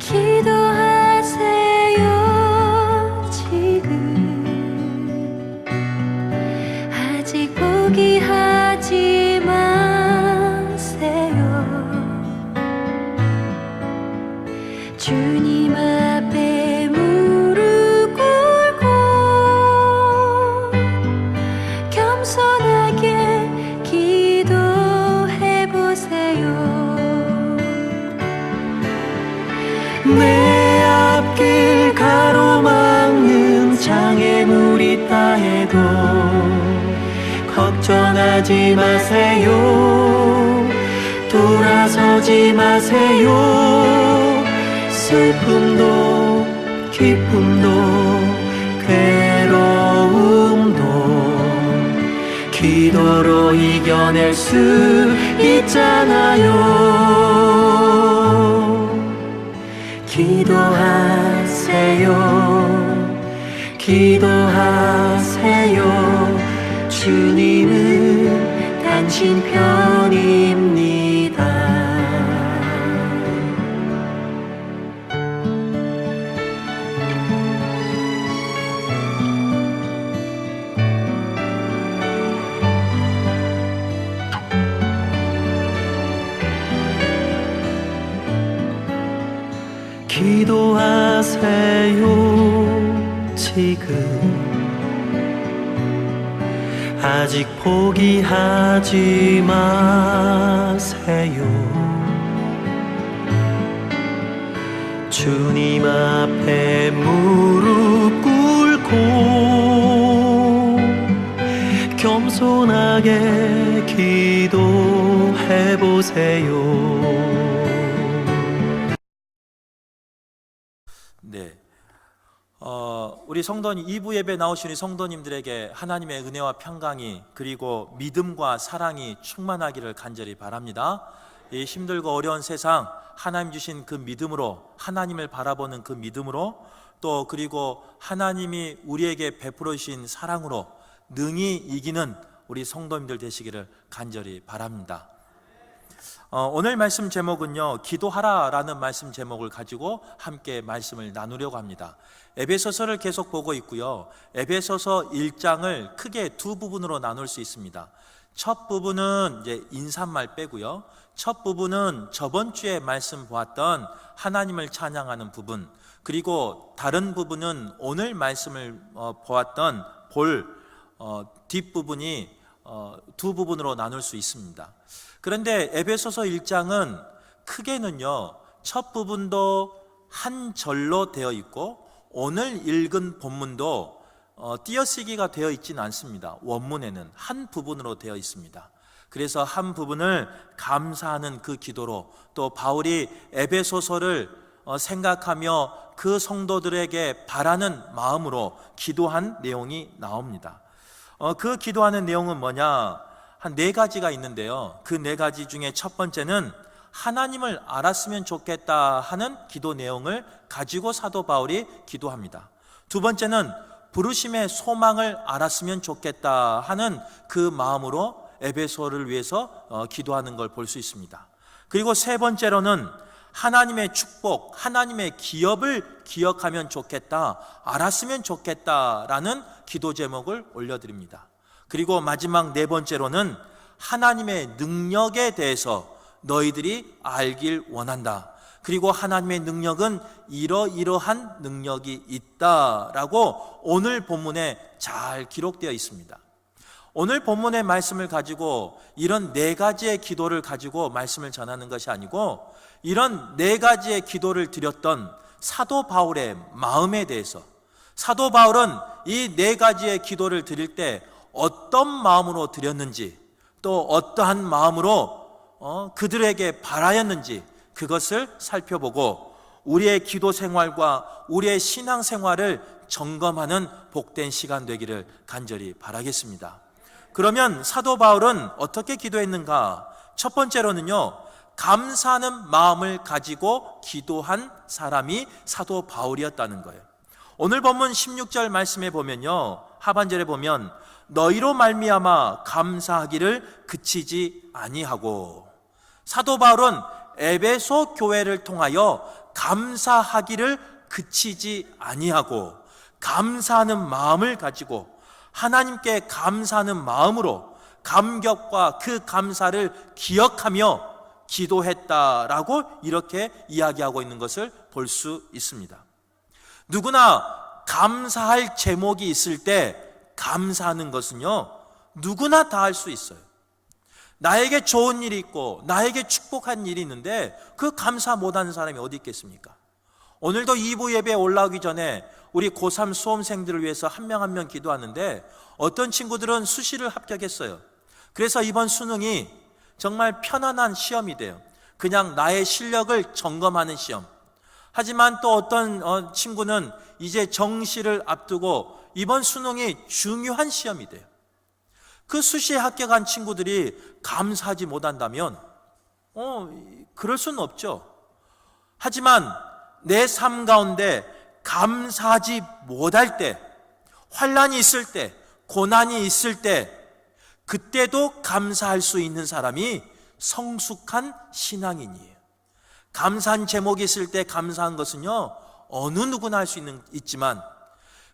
기도하세요. 지금 아직 포기하지 마세요. 주님 앞에 무릎 꿇고 겸손하게 기도해 보세요. 내 앞길 가로막는 장애물이 있다 해도 걱정하지 마세요. 돌아서지 마세요. 슬픔도 기쁨도 괴로움도 기도로 이겨낼 수 있잖아요. 기도하세요. 기도하세요. 주님은 당신 편입니다. 기도하세요. 지금 아직 포기하지 마세요. 주님 앞에 무릎 꿇고 겸손하게 기도해 보세요. 네, 우리 성도님 2부 예배 나오신 우리 성도님들에게 하나님의 은혜와 평강이 그리고 믿음과 사랑이 충만하기를 간절히 바랍니다. 이 힘들고 어려운 세상 하나님 주신 그 믿음으로, 하나님을 바라보는 그 믿음으로, 또 그리고 하나님이 우리에게 베풀어 주신 사랑으로 능히 이기는 우리 성도님들 되시기를 간절히 바랍니다. 오늘 말씀 제목은요, 기도하라 라는 말씀 제목을 가지고 함께 말씀을 나누려고 합니다. 에베소서를 계속 보고 있고요, 에베소서 1장을 크게 두 부분으로 나눌 수 있습니다. 첫 부분은 이제 인사말 빼고요, 첫 부분은 저번 주에 말씀 보았던 하나님을 찬양하는 부분, 그리고 다른 부분은 오늘 말씀을 보았던 뒷부분이 두 부분으로 나눌 수 있습니다. 그런데 에베소서 1장은 크게는요, 첫 부분도 한 절로 되어 있고 오늘 읽은 본문도 띄어쓰기가 되어 있지는 않습니다. 원문에는 한 부분으로 되어 있습니다. 그래서 한 부분을 감사하는 그 기도로, 또 바울이 에베소서를 생각하며 그 성도들에게 바라는 마음으로 기도한 내용이 나옵니다. 그 기도하는 내용은 뭐냐? 한 4가지가 있는데요, 그 4가지 중에 첫 번째는 하나님을 알았으면 좋겠다 하는 기도 내용을 가지고 사도 바울이 기도합니다. 두 번째는 부르심의 소망을 알았으면 좋겠다 하는 그 마음으로 에베소를 위해서 기도하는 걸 볼 수 있습니다. 그리고 세 번째로는 하나님의 축복, 하나님의 기업을 기억하면 좋겠다, 알았으면 좋겠다라는 기도 제목을 올려드립니다. 그리고 마지막 4번째로는 하나님의 능력에 대해서 너희들이 알길 원한다. 그리고 하나님의 능력은 이러이러한 능력이 있다라고 오늘 본문에 잘 기록되어 있습니다. 오늘 본문의 말씀을 가지고 이런 4가지의 기도를 가지고 말씀을 전하는 것이 아니고, 이런 4가지의 기도를 드렸던 사도 바울의 마음에 대해서, 사도 바울은 이 4가지의 기도를 드릴 때 어떤 마음으로 드렸는지, 또 어떠한 마음으로 그들에게 바라였는지, 그것을 살펴보고 우리의 기도 생활과 우리의 신앙 생활을 점검하는 복된 시간 되기를 간절히 바라겠습니다. 그러면 사도 바울은 어떻게 기도했는가? 첫 번째로는요, 감사하는 마음을 가지고 기도한 사람이 사도 바울이었다는 거예요. 오늘 본문 16절 말씀에 보면요, 하반절에 보면 너희로 말미암아 감사하기를 그치지 아니하고, 사도 바울은 에베소 교회를 통하여 감사하기를 그치지 아니하고 감사하는 마음을 가지고 하나님께 감사하는 마음으로 감격과 그 감사를 기억하며 기도했다라고 이렇게 이야기하고 있는 것을 볼 수 있습니다. 누구나 감사할 제목이 있을 때 감사하는 것은요, 누구나 다 할 수 있어요. 나에게 좋은 일이 있고 나에게 축복한 일이 있는데 그 감사 못하는 사람이 어디 있겠습니까? 오늘도 2부 예배에 올라오기 전에 우리 고3 수험생들을 위해서 한 명 한 명 기도하는데 어떤 친구들은 수시를 합격했어요. 그래서 이번 수능이 정말 편안한 시험이 돼요. 그냥 나의 실력을 점검하는 시험. 하지만 또 어떤 친구는 이제 정시를 앞두고 이번 수능이 중요한 시험이 돼요. 그 수시에 합격한 친구들이 감사하지 못한다면 그럴 수는 없죠. 하지만 내 삶 가운데 감사하지 못할 때, 환난이 있을 때, 고난이 있을 때, 그때도 감사할 수 있는 사람이 성숙한 신앙인이에요. 감사한 제목이 있을 때 감사한 것은요, 어느 누구나 할 수 있지만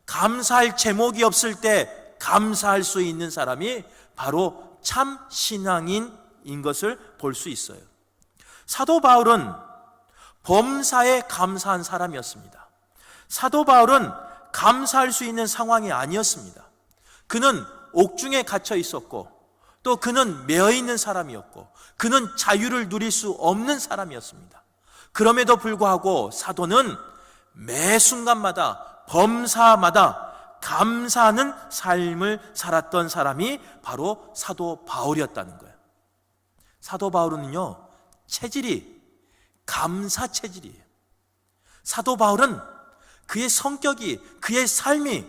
감사할 제목이 없을 때 감사할 수 있는 사람이 바로 참 신앙인인 것을 볼 수 있어요. 사도 바울은 범사에 감사한 사람이었습니다. 사도 바울은 감사할 수 있는 상황이 아니었습니다. 그는 옥중에 갇혀 있었고 또 그는 매여 있는 사람이었고 그는 자유를 누릴 수 없는 사람이었습니다. 그럼에도 불구하고 사도는 매 순간마다 범사마다 감사하는 삶을 살았던 사람이 바로 사도 바울이었다는 거예요. 사도 바울은요, 체질이 감사 체질이에요. 사도 바울은 그의 성격이, 그의 삶이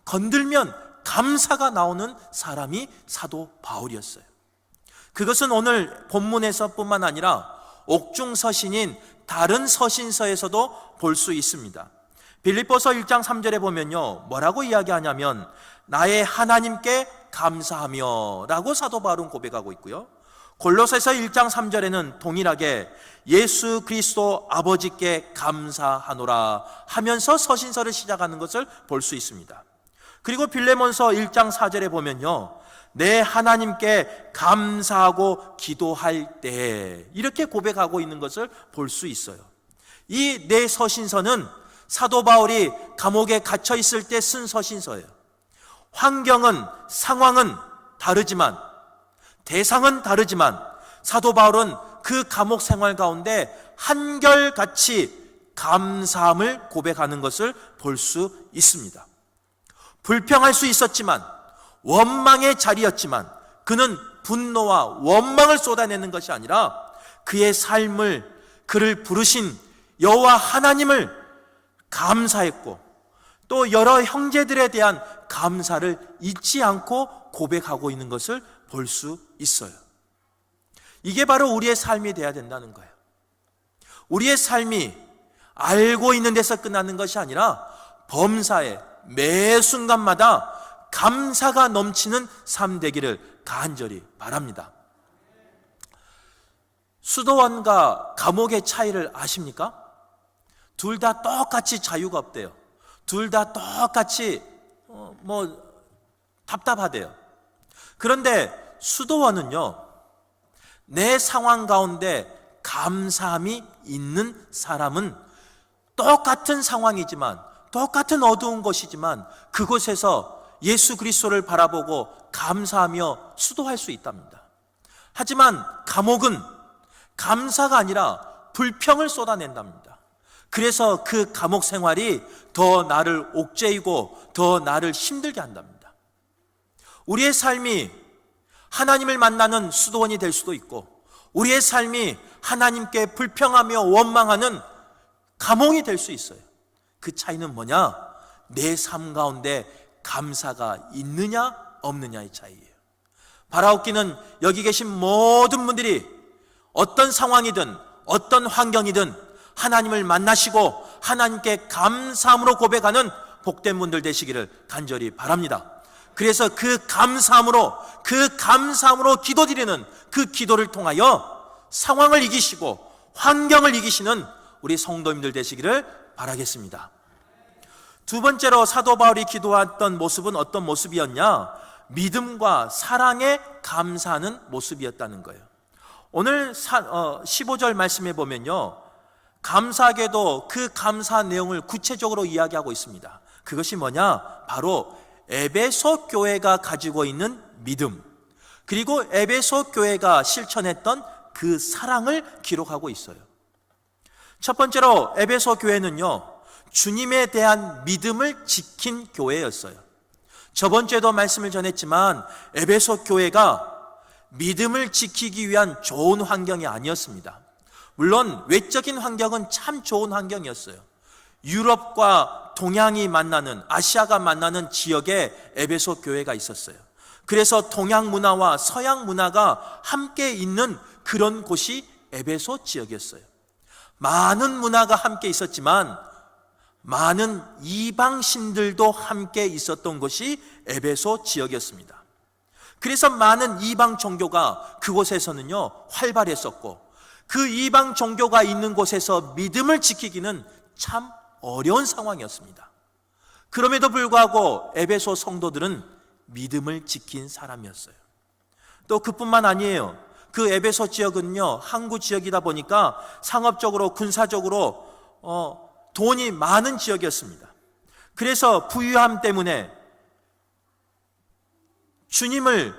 건들면 감사가 나오는 사람이 사도 바울이었어요. 그것은 오늘 본문에서 뿐만 아니라 옥중 서신인 다른 서신서에서도 볼 수 있습니다. 빌립보서 1장 3절에 보면요, 뭐라고 이야기하냐면 나의 하나님께 감사하며 라고 사도 바울은 고백하고 있고요, 골로새서 1장 3절에는 동일하게 예수 그리스도 아버지께 감사하노라 하면서 서신서를 시작하는 것을 볼 수 있습니다. 그리고 빌레몬서 1장 4절에 보면요, 내 하나님께 감사하고 기도할 때 이렇게 고백하고 있는 것을 볼 수 있어요. 이 네 서신서는 사도 바울이 감옥에 갇혀 있을 때 쓴 서신서예요. 환경은, 상황은 다르지만, 대상은 다르지만 사도 바울은 그 감옥 생활 가운데 한결같이 감사함을 고백하는 것을 볼 수 있습니다. 불평할 수 있었지만, 원망의 자리였지만 그는 분노와 원망을 쏟아내는 것이 아니라 그의 삶을, 그를 부르신 여호와 하나님을 감사했고 또 여러 형제들에 대한 감사를 잊지 않고 고백하고 있는 것을 볼 수 있어요. 이게 바로 우리의 삶이 되어야 된다는 거예요. 우리의 삶이 알고 있는 데서 끝나는 것이 아니라 범사에 매 순간마다 감사가 넘치는 삶 되기를 간절히 바랍니다. 수도원과 감옥의 차이를 아십니까? 둘 다 똑같이 자유가 없대요. 둘 다 똑같이 답답하대요. 그런데 수도원은요, 내 상황 가운데 감사함이 있는 사람은 똑같은 상황이지만, 똑같은 어두운 곳이지만 그곳에서 예수 그리스도를 바라보고 감사하며 수도할 수 있답니다. 하지만 감옥은 감사가 아니라 불평을 쏟아낸답니다. 그래서 그 감옥 생활이 더 나를 옥죄이고 더 나를 힘들게 한답니다. 우리의 삶이 하나님을 만나는 수도원이 될 수도 있고, 우리의 삶이 하나님께 불평하며 원망하는 감옥이 될 수 있어요. 그 차이는 뭐냐? 내 삶 가운데 감사가 있느냐 없느냐의 차이예요. 바라옵기는 여기 계신 모든 분들이 어떤 상황이든 어떤 환경이든 하나님을 만나시고 하나님께 감사함으로 고백하는 복된 분들 되시기를 간절히 바랍니다. 그래서 그 감사함으로 기도드리는 그 기도를 통하여 상황을 이기시고 환경을 이기시는 우리 성도님들 되시기를 바라겠습니다. 두 번째로 사도 바울이 기도했던 모습은 어떤 모습이었냐? 믿음과 사랑에 감사하는 모습이었다는 거예요. 오늘 15절 말씀해 보면요, 감사하게도 그 감사한 내용을 구체적으로 이야기하고 있습니다. 그것이 뭐냐? 바로 에베소 교회가 가지고 있는 믿음, 그리고 에베소 교회가 실천했던 그 사랑을 기록하고 있어요. 첫 번째로 에베소 교회는요, 주님에 대한 믿음을 지킨 교회였어요. 저번 주에도 말씀을 전했지만 에베소 교회가 믿음을 지키기 위한 좋은 환경이 아니었습니다. 물론 외적인 환경은 참 좋은 환경이었어요. 유럽과 동양이 만나는, 아시아가 만나는 지역에 에베소 교회가 있었어요. 그래서 동양 문화와 서양 문화가 함께 있는 그런 곳이 에베소 지역이었어요. 많은 문화가 함께 있었지만 많은 이방신들도 함께 있었던 곳이 에베소 지역이었습니다. 그래서 많은 이방 종교가 그곳에서는요 활발했었고, 그 이방 종교가 있는 곳에서 믿음을 지키기는 참 어려운 상황이었습니다. 그럼에도 불구하고 에베소 성도들은 믿음을 지킨 사람이었어요. 또 그뿐만 아니에요. 그 에베소 지역은요 항구 지역이다 보니까 상업적으로, 군사적으로 돈이 많은 지역이었습니다. 그래서 부유함 때문에 주님을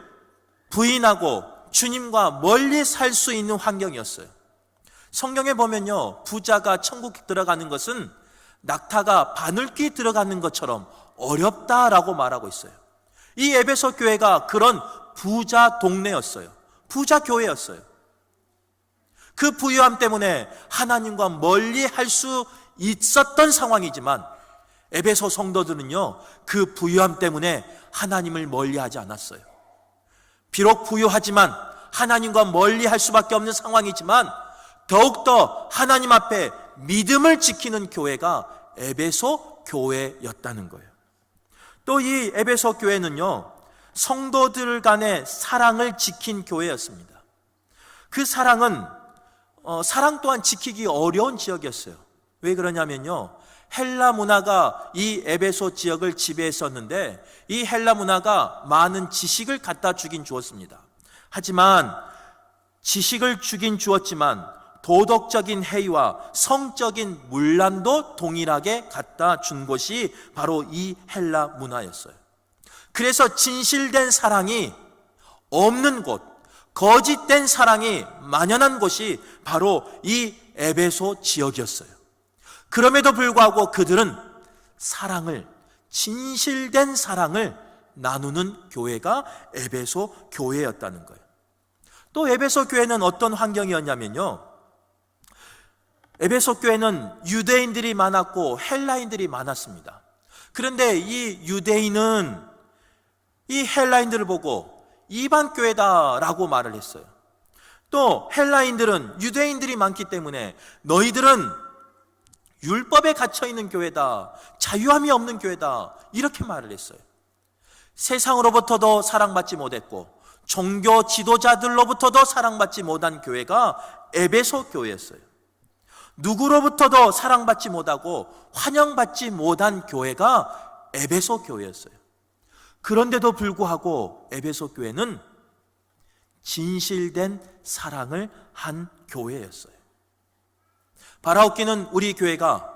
부인하고 주님과 멀리 살 수 있는 환경이었어요. 성경에 보면요, 부자가 천국 들어가는 것은 낙타가 바늘귀 들어가는 것처럼 어렵다라고 말하고 있어요. 이 에베소 교회가 그런 부자 동네였어요. 부자 교회였어요. 그 부유함 때문에 하나님과 멀리 할 수 있었던 상황이지만 에베소 성도들은요 그 부유함 때문에 하나님을 멀리하지 않았어요. 비록 부유하지만 하나님과 멀리할 수밖에 없는 상황이지만 더욱더 하나님 앞에 믿음을 지키는 교회가 에베소 교회였다는 거예요. 또 이 에베소 교회는요 성도들 간의 사랑을 지킨 교회였습니다. 그 사랑은 사랑 또한 지키기 어려운 지역이었어요. 왜 그러냐면요, 헬라 문화가 이 에베소 지역을 지배했었는데 이 헬라 문화가 많은 지식을 갖다 주긴 주었습니다. 하지만 지식을 주긴 주었지만 도덕적인 해이와 성적인 문란도 동일하게 갖다 준 곳이 바로 이 헬라 문화였어요. 그래서 진실된 사랑이 없는 곳, 거짓된 사랑이 만연한 곳이 바로 이 에베소 지역이었어요. 그럼에도 불구하고 그들은 사랑을, 진실된 사랑을 나누는 교회가 에베소 교회였다는 거예요. 또 에베소 교회는 어떤 환경이었냐면요, 에베소 교회는 유대인들이 많았고 헬라인들이 많았습니다. 그런데 이 유대인은 이 헬라인들을 보고 이방 교회다라고 말을 했어요. 또 헬라인들은 유대인들이 많기 때문에 너희들은 율법에 갇혀있는 교회다, 자유함이 없는 교회다, 이렇게 말을 했어요. 세상으로부터도 사랑받지 못했고 종교 지도자들로부터도 사랑받지 못한 교회가 에베소 교회였어요. 누구로부터도 사랑받지 못하고 환영받지 못한 교회가 에베소 교회였어요. 그런데도 불구하고 에베소 교회는 진실된 사랑을 한 교회였어요. 바라옵기는 우리 교회가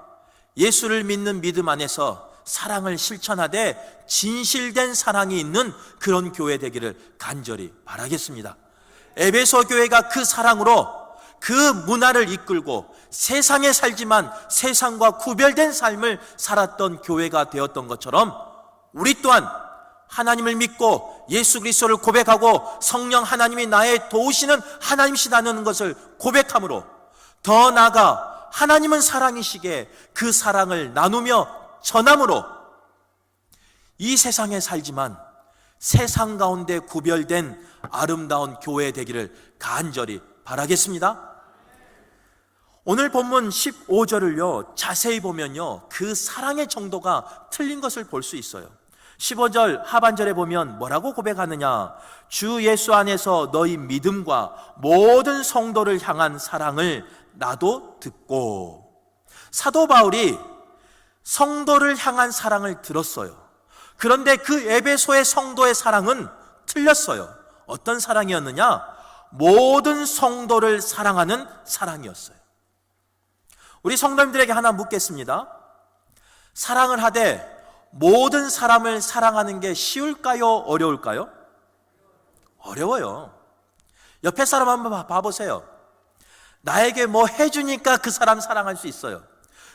예수를 믿는 믿음 안에서 사랑을 실천하되 진실된 사랑이 있는 그런 교회 되기를 간절히 바라겠습니다. 에베소 교회가 그 사랑으로 그 문화를 이끌고 세상에 살지만 세상과 구별된 삶을 살았던 교회가 되었던 것처럼 우리 또한 하나님을 믿고 예수 그리스도를 고백하고 성령 하나님이 나의 도우시는 하나님이시다는 것을 고백함으로, 더 나아가 하나님은 사랑이시기에 그 사랑을 나누며 전함으로 이 세상에 살지만 세상 가운데 구별된 아름다운 교회 되기를 간절히 바라겠습니다. 오늘 본문 15절을요 자세히 보면요 그 사랑의 정도가 틀린 것을 볼 수 있어요. 15절 하반절에 보면 뭐라고 고백하느냐, 주 예수 안에서 너희 믿음과 모든 성도를 향한 사랑을 나도 듣고, 사도 바울이 성도를 향한 사랑을 들었어요. 그런데 그 에베소의 성도의 사랑은 틀렸어요. 어떤 사랑이었느냐? 모든 성도를 사랑하는 사랑이었어요. 우리 성도님들에게 하나 묻겠습니다. 사랑을 하되 모든 사람을 사랑하는 게 쉬울까요? 어려울까요? 어려워요. 옆에 사람 한번 봐보세요. 나에게 뭐 해주니까 그 사람 사랑할 수 있어요.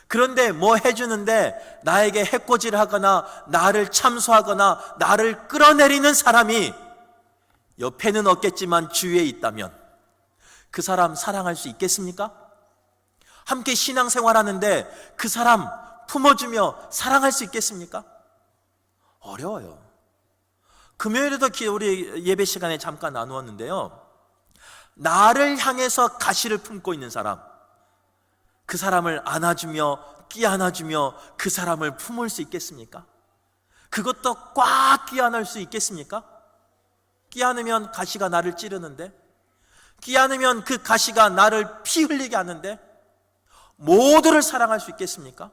그런데 뭐 해주는데 나에게 해코지를 하거나 나를 참소하거나 나를 끌어내리는 사람이 옆에는 없겠지만 주위에 있다면 그 사람 사랑할 수 있겠습니까? 함께 신앙생활하는데 그 사람 품어주며 사랑할 수 있겠습니까? 어려워요. 금요일에도 우리 예배 시간에 잠깐 나누었는데요, 나를 향해서 가시를 품고 있는 사람, 그 사람을 안아주며 끼안아주며 그 사람을 품을 수 있겠습니까? 그것도 꽉 끼안을 수 있겠습니까? 끼안으면 가시가 나를 찌르는데, 끼안으면 그 가시가 나를 피 흘리게 하는데 모두를 사랑할 수 있겠습니까?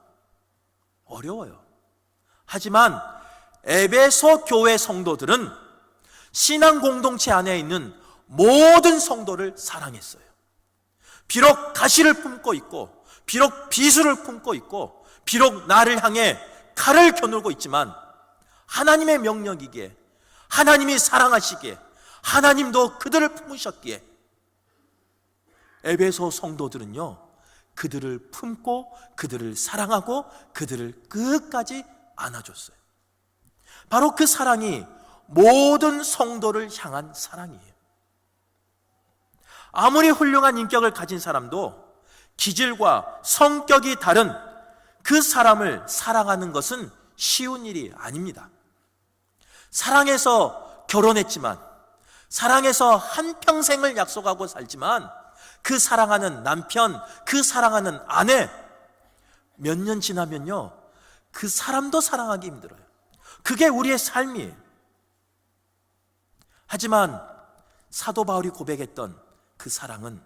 어려워요. 하지만 에베소 교회 성도들은 신앙 공동체 안에 있는 모든 성도를 사랑했어요. 비록 가시를 품고 있고, 비록 비수를 품고 있고, 비록 나를 향해 칼을 겨누고 있지만 하나님의 명령이기에, 하나님이 사랑하시기에, 하나님도 그들을 품으셨기에 에베소 성도들은요, 그들을 품고 그들을 사랑하고 그들을 끝까지 안아줬어요. 바로 그 사랑이 모든 성도를 향한 사랑이에요. 아무리 훌륭한 인격을 가진 사람도 기질과 성격이 다른 그 사람을 사랑하는 것은 쉬운 일이 아닙니다. 사랑해서 결혼했지만, 사랑해서 한평생을 약속하고 살지만 그 사랑하는 남편, 그 사랑하는 아내, 몇 년 지나면요, 그 사람도 사랑하기 힘들어요. 그게 우리의 삶이에요. 하지만 사도 바울이 고백했던 그 사랑은,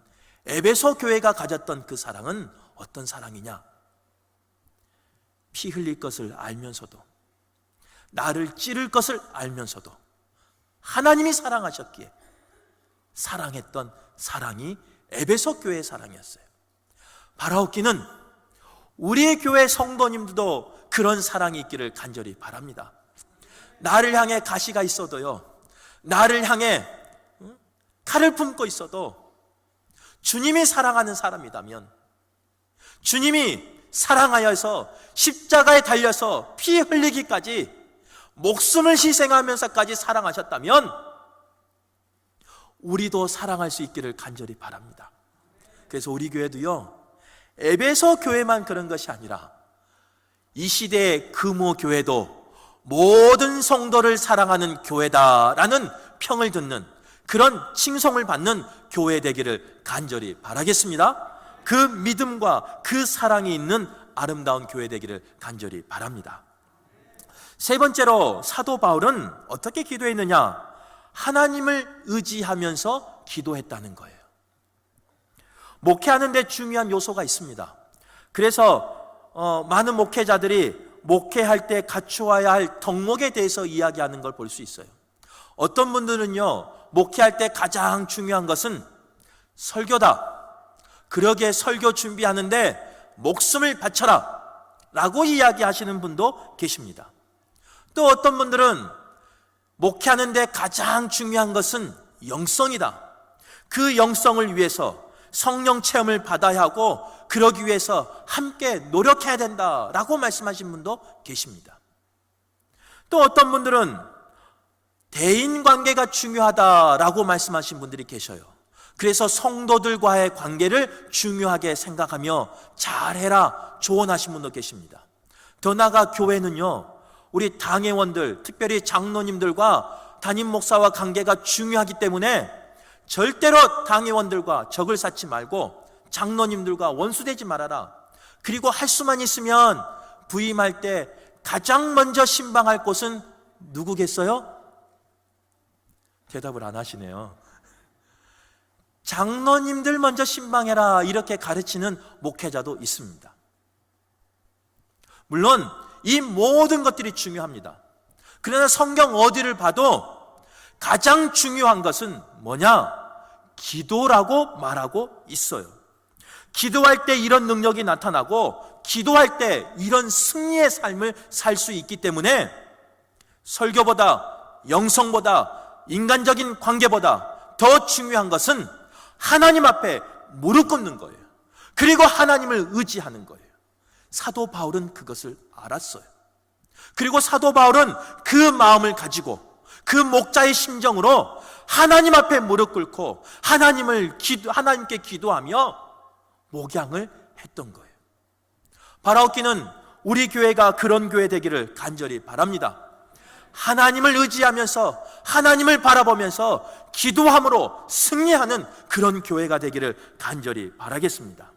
에베소 교회가 가졌던 그 사랑은 어떤 사랑이냐? 피 흘릴 것을 알면서도, 나를 찌를 것을 알면서도 하나님이 사랑하셨기에 사랑했던 사랑이 에베소 교회의 사랑이었어요. 바라옵기는 우리의 교회 성도님들도 그런 사랑이 있기를 간절히 바랍니다. 나를 향해 가시가 있어도요, 나를 향해 칼을 품고 있어도 주님이 사랑하는 사람이라면, 주님이 사랑하여서 십자가에 달려서 피 흘리기까지 목숨을 희생하면서까지 사랑하셨다면 우리도 사랑할 수 있기를 간절히 바랍니다. 그래서 우리 교회도요, 에베소 교회만 그런 것이 아니라 이 시대의 금호 교회도 모든 성도를 사랑하는 교회다라는 평을 듣는, 그런 칭송을 받는 교회 되기를 간절히 바라겠습니다. 그 믿음과 그 사랑이 있는 아름다운 교회 되기를 간절히 바랍니다. 세 번째로 사도 바울은 어떻게 기도했느냐? 하나님을 의지하면서 기도했다는 거예요. 목회하는 데 중요한 요소가 있습니다. 그래서 많은 목회자들이 목회할 때 갖추어야 할 덕목에 대해서 이야기하는 걸 볼 수 있어요. 어떤 분들은요, 목회할 때 가장 중요한 것은 설교다, 그러기에 설교 준비하는데 목숨을 바쳐라 라고 이야기하시는 분도 계십니다. 또 어떤 분들은 목회하는데 가장 중요한 것은 영성이다, 그 영성을 위해서 성령 체험을 받아야 하고 그러기 위해서 함께 노력해야 된다라고 말씀하신 분도 계십니다. 또 어떤 분들은 대인관계가 중요하다라고 말씀하신 분들이 계셔요. 그래서 성도들과의 관계를 중요하게 생각하며 잘해라 조언하신 분도 계십니다. 더 나아가 교회는요, 우리 당회원들, 특별히 장로님들과 담임 목사와 관계가 중요하기 때문에 절대로 당회원들과 적을 쌓지 말고 장로님들과 원수되지 말아라. 그리고 할 수만 있으면 부임할 때 가장 먼저 신방할 곳은 누구겠어요? 대답을 안 하시네요. 장로님들 먼저 신방해라, 이렇게 가르치는 목회자도 있습니다. 물론 이 모든 것들이 중요합니다. 그러나 성경 어디를 봐도 가장 중요한 것은 뭐냐? 기도라고 말하고 있어요. 기도할 때 이런 능력이 나타나고 기도할 때 이런 승리의 삶을 살 수 있기 때문에 설교보다, 영성보다, 인간적인 관계보다 더 중요한 것은 하나님 앞에 무릎 꿇는 거예요. 그리고 하나님을 의지하는 거예요. 사도 바울은 그것을 알았어요. 그리고 사도 바울은 그 마음을 가지고 그 목자의 심정으로 하나님 앞에 무릎 꿇고 하나님께 기도하며 목양을 했던 거예요. 바라옵기는 우리 교회가 그런 교회 되기를 간절히 바랍니다. 하나님을 의지하면서 하나님을 바라보면서 기도함으로 승리하는 그런 교회가 되기를 간절히 바라겠습니다.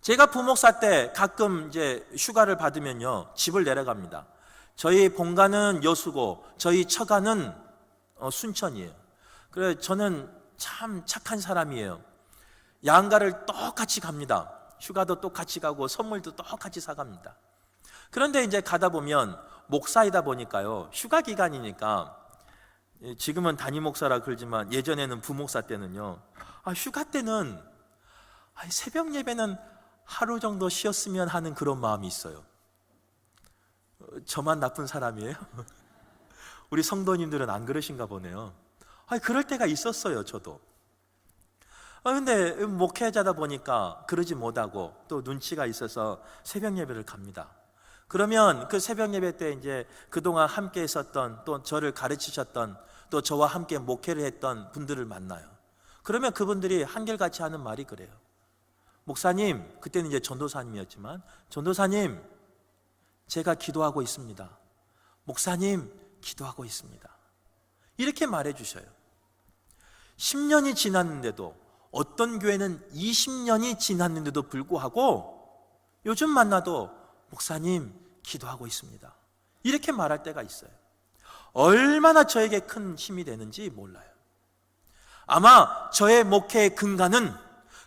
제가 부목사 때 가끔 이제 휴가를 받으면요, 집을 내려갑니다. 저희 본가는 여수고 저희 처가는 순천이에요. 그래 저는 참 착한 사람이에요. 양가를 똑같이 갑니다. 휴가도 똑같이 가고 선물도 똑같이 사갑니다. 그런데 이제 가다 보면 목사이다 보니까요, 휴가 기간이니까, 지금은 담임 목사라 그러지만 예전에는 부목사 때는요, 휴가 때는 새벽 예배는 하루 정도 쉬었으면 하는 그런 마음이 있어요. 저만 나쁜 사람이에요? 우리 성도님들은 안 그러신가 보네요. 그럴 때가 있었어요, 저도. 근데 목회자다 보니까 그러지 못하고 또 눈치가 있어서 새벽 예배를 갑니다. 그러면 그 새벽 예배 때 이제 그동안 함께 있었던, 또 저를 가르치셨던, 또 저와 함께 목회를 했던 분들을 만나요. 그러면 그분들이 한결같이 하는 말이 그래요. 목사님, 그때는 이제 전도사님이었지만, 전도사님, 제가 기도하고 있습니다. 목사님, 기도하고 있습니다. 이렇게 말해 주셔요. 10년이 지났는데도, 어떤 교회는 20년이 지났는데도 불구하고 요즘 만나도 목사님, 기도하고 있습니다. 이렇게 말할 때가 있어요. 얼마나 저에게 큰 힘이 되는지 몰라요. 아마 저의 목회의 근간은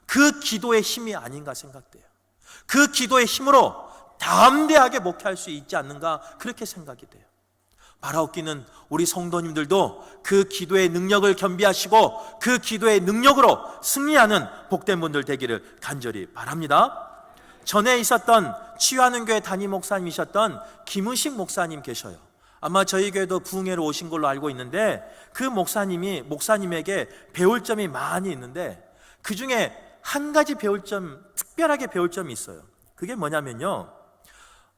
그 기도의 힘이 아닌가 생각돼요. 그 기도의 힘으로 담대하게 목회할 수 있지 않는가, 그렇게 생각이 돼요. 바라옵기는 우리 성도님들도 그 기도의 능력을 겸비하시고 그 기도의 능력으로 승리하는 복된 분들 되기를 간절히 바랍니다. 전에 있었던 치유하는 교회 담임 목사님이셨던 김의식 목사님 계셔요. 아마 저희 교회도 부흥회로 오신 걸로 알고 있는데, 그 목사님에게 배울 점이 많이 있는데 그 중에 한 가지 특별하게 배울 점이 있어요. 그게 뭐냐면요,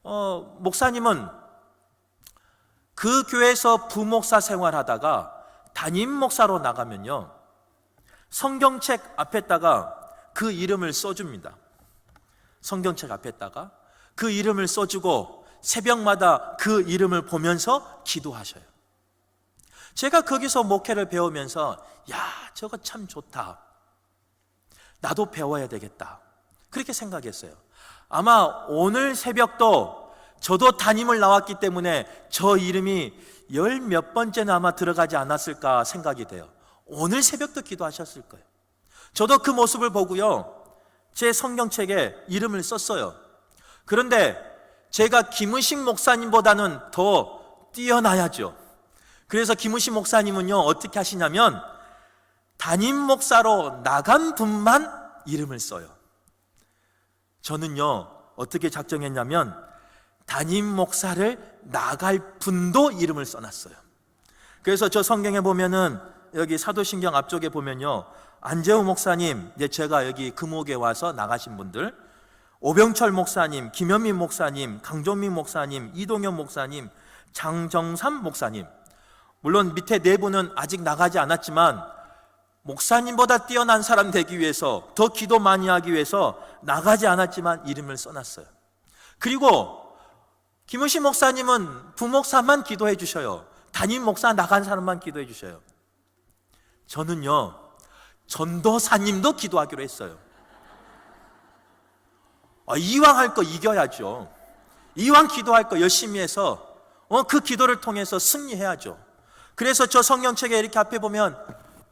목사님은 그 교회에서 부목사 생활하다가 담임 목사로 나가면요, 성경책 앞에다가 그 이름을 써줍니다. 성경책 앞에다가 그 이름을 써주고 새벽마다 그 이름을 보면서 기도하셔요. 제가 거기서 목회를 배우면서, 야, 저거 참 좋다, 나도 배워야 되겠다, 그렇게 생각했어요. 아마 오늘 새벽도 저도 담임을 나왔기 때문에 저 이름이 10몇 번째나 아마 들어가지 않았을까 생각이 돼요. 오늘 새벽도 기도하셨을 거예요. 저도 그 모습을 보고요, 제 성경책에 이름을 썼어요. 그런데 제가 김의식 목사님보다는 더 뛰어나야죠. 그래서 김의식 목사님은요, 어떻게 하시냐면 담임 목사로 나간 분만 이름을 써요. 저는요, 어떻게 작정했냐면 담임 목사를 나갈 분도 이름을 써놨어요. 그래서 저 성경에 보면은 여기 사도신경 앞쪽에 보면요, 안재우 목사님, 이제 제가 여기 금옥에 와서 나가신 분들, 오병철 목사님, 김현민 목사님, 강종민 목사님, 이동현 목사님, 장정삼 목사님, 물론 밑에 네 분은 아직 나가지 않았지만 목사님보다 뛰어난 사람 되기 위해서, 더 기도 많이 하기 위해서 나가지 않았지만 이름을 써놨어요. 그리고 김의식 목사님은 부목사만 기도해 주셔요. 담임 목사 나간 사람만 기도해 주셔요. 저는요, 전도사님도 기도하기로 했어요. 이왕 할 거 이겨야죠. 이왕 기도할 거 열심히 해서 그 기도를 통해서 승리해야죠. 그래서 저 성경책에 이렇게 앞에 보면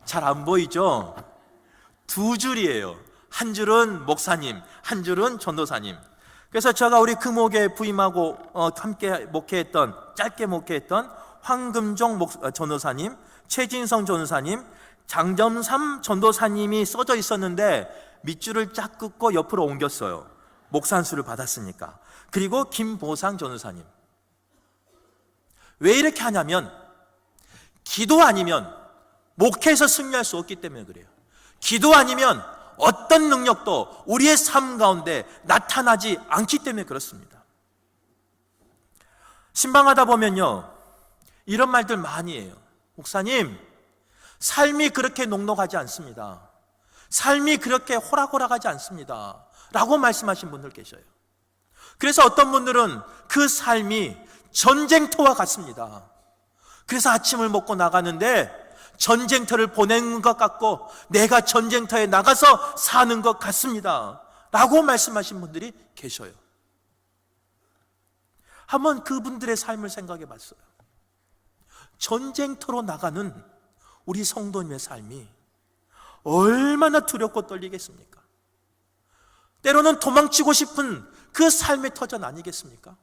잘 안 보이죠? 2줄이에요. 한 줄은 목사님, 한 줄은 전도사님. 그래서 제가 우리 금옥에 부임하고 함께 목회했던, 짧게 목회했던 황금종 전도사님, 최진성 전도사님, 장점삼 전도사님이 써져 있었는데 밑줄을 쫙 긋고 옆으로 옮겼어요. 목산수를 받았으니까. 그리고 김보상 전도사님. 왜 이렇게 하냐면 기도 아니면 목회에서 승리할 수 없기 때문에 그래요. 기도 아니면 어떤 능력도 우리의 삶 가운데 나타나지 않기 때문에 그렇습니다. 신방하다 보면요, 이런 말들 많이 해요. 목사님, 삶이 그렇게 녹록하지 않습니다. 삶이 그렇게 호락호락하지 않습니다. 라고 말씀하신 분들 계셔요. 그래서 어떤 분들은 그 삶이 전쟁터와 같습니다. 그래서 아침을 먹고 나가는데 전쟁터를 보내는 것 같고 내가 전쟁터에 나가서 사는 것 같습니다. 라고 말씀하신 분들이 계셔요. 한번 그분들의 삶을 생각해 봤어요. 전쟁터로 나가는 우리 성도님의 삶이 얼마나 두렵고 떨리겠습니까? 때로는 도망치고 싶은 그 삶의 터전 아니겠습니까?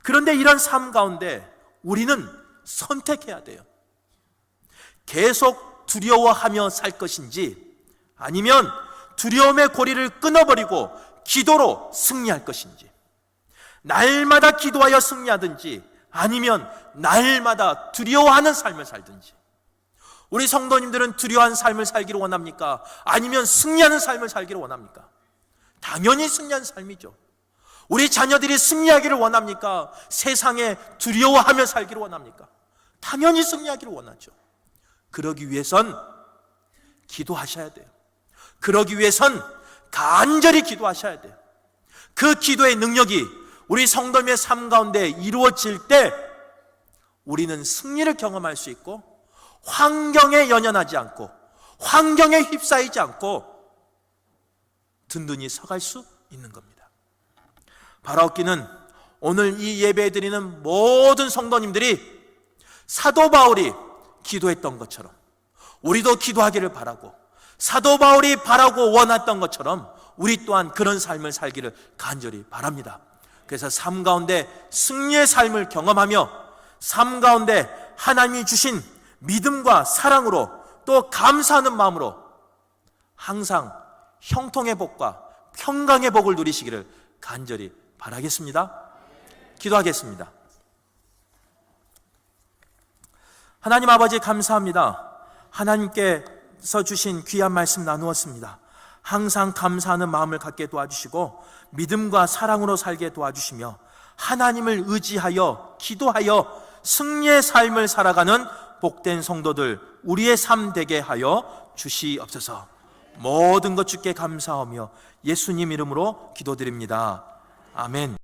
그런데 이런 삶 가운데 우리는 선택해야 돼요. 계속 두려워하며 살 것인지 아니면 두려움의 고리를 끊어버리고 기도로 승리할 것인지, 날마다 기도하여 승리하든지 아니면 날마다 두려워하는 삶을 살든지. 우리 성도님들은 두려워하는 삶을 살기를 원합니까? 아니면 승리하는 삶을 살기를 원합니까? 당연히 승리하는 삶이죠. 우리 자녀들이 승리하기를 원합니까? 세상에 두려워하며 살기를 원합니까? 당연히 승리하기를 원하죠. 그러기 위해선 기도하셔야 돼요. 그러기 위해선 간절히 기도하셔야 돼요. 그 기도의 능력이 우리 성도님의 삶 가운데 이루어질 때 우리는 승리를 경험할 수 있고 환경에 연연하지 않고 환경에 휩싸이지 않고 든든히 서갈 수 있는 겁니다. 바라옵기는 오늘 이 예배 드리는 모든 성도님들이 사도 바울이 기도했던 것처럼 우리도 기도하기를 바라고, 사도 바울이 바라고 원했던 것처럼 우리 또한 그런 삶을 살기를 간절히 바랍니다. 그래서 삶 가운데 승리의 삶을 경험하며 삶 가운데 하나님이 주신 믿음과 사랑으로 또 감사하는 마음으로 항상 형통의 복과 평강의 복을 누리시기를 간절히 바라겠습니다. 기도하겠습니다. 하나님 아버지 감사합니다. 하나님께서 주신 귀한 말씀 나누었습니다. 항상 감사하는 마음을 갖게 도와주시고 믿음과 사랑으로 살게 도와주시며 하나님을 의지하여 기도하여 승리의 삶을 살아가는 복된 성도들 우리의 삶 되게 하여 주시옵소서. 모든 것 주께 감사하며 예수님 이름으로 기도드립니다. 아멘.